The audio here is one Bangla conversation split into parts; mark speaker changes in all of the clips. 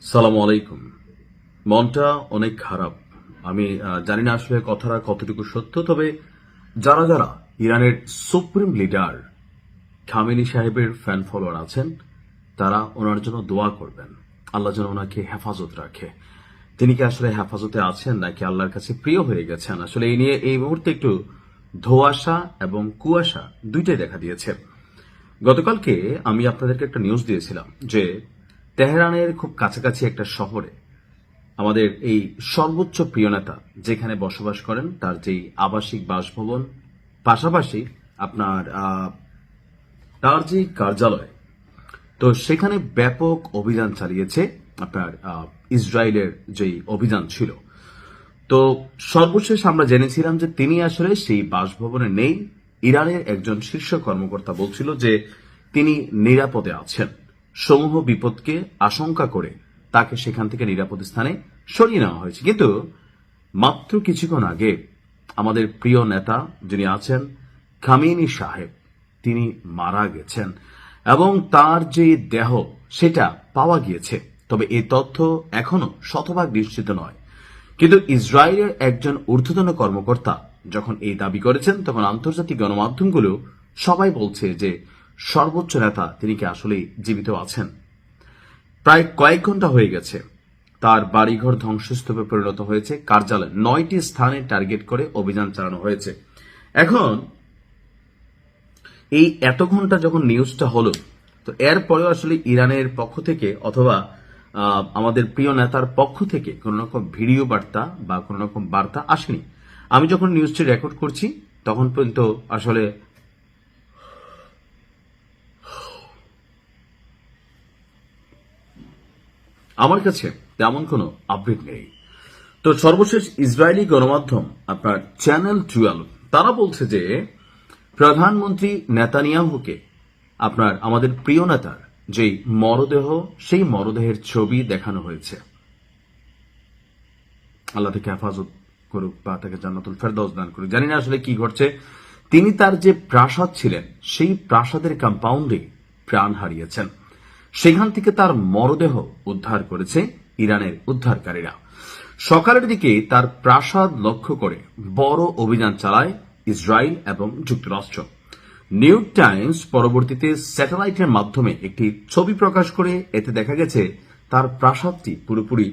Speaker 1: সালামু আলাইকুম। মনটা অনেক খারাপ। আমি জানি না আসলে কথাটা কতটুকু সত্য, তবে যারা যারা ইরানের সুপ্রিম লিডার খামেনি সাহেবের ফ্যান ফলোয়ার আছেন তারা ওনার জন্য দোয়া করবেন। আল্লাহ যেন ওনাকে হেফাজত রাখে। তিনি কি আসলে হেফাজতে আছেন নাকি আল্লাহর কাছে প্রিয় হয়ে গেছেন, আসলে এই নিয়ে এই মুহূর্তে একটু ধোঁয়াশা এবং কুয়াশা দুইটাই দেখা দিয়েছে। গতকালকে আমি আপনাদেরকে একটা নিউজ দিয়েছিলাম যে তেহরানের খুব কাছাকাছি একটা শহরে আমাদের এই সর্বোচ্চ প্রিয় নেতা যেখানে বসবাস করেন তার যেই আবাসিক বাসভবন, পাশাপাশি আপনার তার যে কার্যালয়, তো সেখানে ব্যাপক অভিযান চালিয়েছে আপনার ইসরায়েলের যেই অভিযান ছিল। তো সর্বশেষ আমরা জেনেছিলাম যে তিনি আসলে সেই বাসভবনে নেই। ইরানের একজন শীর্ষ কর্মকর্তা বলছিল যে তিনি নিরাপদে আছেন। সমূহ বিপদকে আশঙ্কা করে তাকে সেখান থেকে নিরাপদ স্থানে সরিয়ে নেওয়া হয়েছে। কিন্তু মাত্র কিছুক্ষণ আগে আমাদের প্রিয় নেতা যিনি আছেন খামেনি সাহেব, তিনি মারা গেছেন এবং তার যে দেহ সেটা পাওয়া গিয়েছে। তবে এই তথ্য এখনো শতভাগ নিশ্চিত নয়। কিন্তু ইসরায়েলের একজন ঊর্ধ্বতন কর্মকর্তা যখন এই দাবি করেছেন, তখন আন্তর্জাতিক গণমাধ্যমগুলো সবাই বলছে যে সর্বোচ্চ নেতা তিনি কি আসলেই জীবিত আছেন। প্রায় কয়েক ঘন্টা হয়ে গেছে তার বাড়িঘর ধ্বংসস্তূপে পরিণত হয়েছে, কার্যালয় 9টি স্থানে টার্গেট করে অভিযান চালানো হয়েছে। এখন এই এত ঘন্টা যখন নিউজটা হলো, তো এরপরেও আসলে ইরানের পক্ষ থেকে অথবা আমাদের প্রিয় নেতার পক্ষ থেকে কোন রকম ভিডিও বার্তা বা কোন রকম বার্তা আসেনি। আমি যখন নিউজটি রেকর্ড করছি তখন পর্যন্ত আসলে আমার কাছে তেমন কোনো আপডেট নেই। তো সর্বশেষ ইসরায়েলি গণমাধ্যম আপনার চ্যানেল 12 তারা বলছে যে প্রধানমন্ত্রী নেতানিয়াহুকে আপনার আমাদের প্রিয় নেতার যেই মরদেহ, সেই মরদেহের ছবি দেখানো হয়েছে। আল্লাহ থেকে হেফাজত করুক বা তাকে জান্নাতুল ফেরদাউস দান করুক। জানি না আসলে কি ঘটছে। তিনি তার যে প্রাসাদ ছিলেন সেই প্রাসাদের কম্পাউন্ডে প্রাণ হারিয়েছেন। সেখান থেকে তার মরদেহ উদ্ধার করেছে ইরানের উদ্ধারকারীরা। সকালের দিকে তার প্রাসাদ লক্ষ্য করে বড় অভিযান চালায় ইসরায়েল এবং যুক্তরাষ্ট্র। নিউ ইয়র্ক টাইমস পরবর্তীতে স্যাটেলাইটের মাধ্যমে একটি ছবি প্রকাশ করে এতে দেখা গেছে তার প্রাসাদটি পুরোপুরি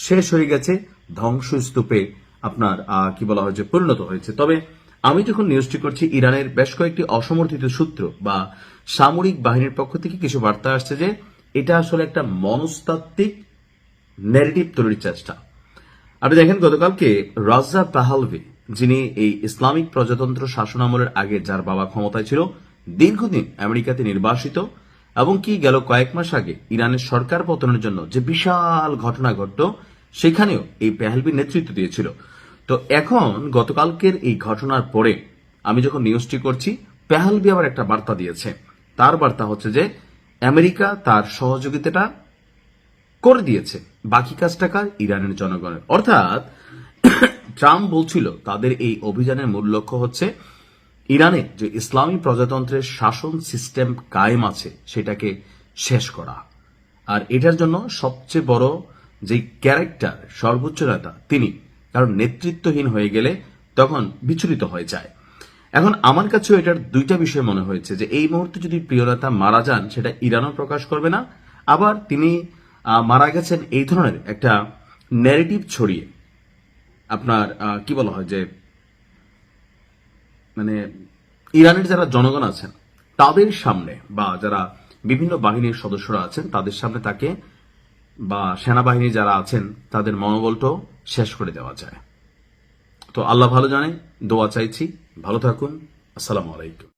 Speaker 1: শেষ হয়ে গেছে, ধ্বংসস্তূপে আপনার কি বলা হয় যে পরিণত হয়েছে। তবে আমি যখন নিউজটি করছি, ইরানের বেশ কয়েকটি অসমর্থিত সূত্র বা সামরিক বাহিনীর পক্ষ থেকে কিছু বার্তা আসছে যে এটা আসলে একটা মনস্তাত্ত্বিক ন্যারেটিভ তৈরির চেষ্টা। আপনি দেখেন গতকালকে রাজা পাহলভি, যিনি এই ইসলামিক প্রজাতন্ত্র শাসন আমলের আগে যার বাবা ক্ষমতায় ছিল, দীর্ঘদিন আমেরিকাতে নির্বাসিত, এবং কি গেল কয়েক মাস আগে ইরানের সরকার পতনের জন্য যে বিশাল ঘটনা ঘটল সেখানেও এই পেহলভি নেতৃত্ব দিয়েছিল। তো এখন গতকালকের এই ঘটনার পরে আমি যখন নিউজটি করছি, পেহলভি আবার একটা বার্তা দিয়েছে। তার বার্তা হচ্ছে যে আমেরিকা তার সহযোগিতাটা করে দিয়েছে, বাকি কাজটা কার? ইরানের জনগণের। অর্থাৎ ট্রাম্প বলছিল তাদের এই অভিযানের মূল লক্ষ্য হচ্ছে ইরানে যে ইসলামী প্রজাতন্ত্রের শাসন সিস্টেম কায়েম আছে সেটাকে শেষ করা। আর এটার জন্য সবচেয়ে বড় যে ক্যারেক্টার, সর্বোচ্চ নেতা তিনি, কারণ নেতৃত্বহীন হয়ে গেলে তখন বিচলিত হয়ে যায়। এখন আমার কাছেও এটার দুইটা বিষয় মনে হয়েছে যে এই মুহূর্তে যদি প্রিয় নেতা মারা যান সেটা ইরানও প্রকাশ করবে না, আবার তিনি মারা গেছেন এই ধরনের একটা ন্যারেটিভ ছড়িয়ে আপনার কি বলা হয় যে মানে ইরানের যারা জনগণ আছেন তাদের সামনে বা যারা বিভিন্ন বাহিনীর সদস্যরা আছেন তাদের সামনে তাকে বা সেনাবাহিনী যারা আছেন তাদের মনোবলটাও শেষ করে দেওয়া যায়। তো আল্লাহ ভালো জানে, দোয়া চাইছি। ভালো থাকুন। আসসালামু আলাইকুম।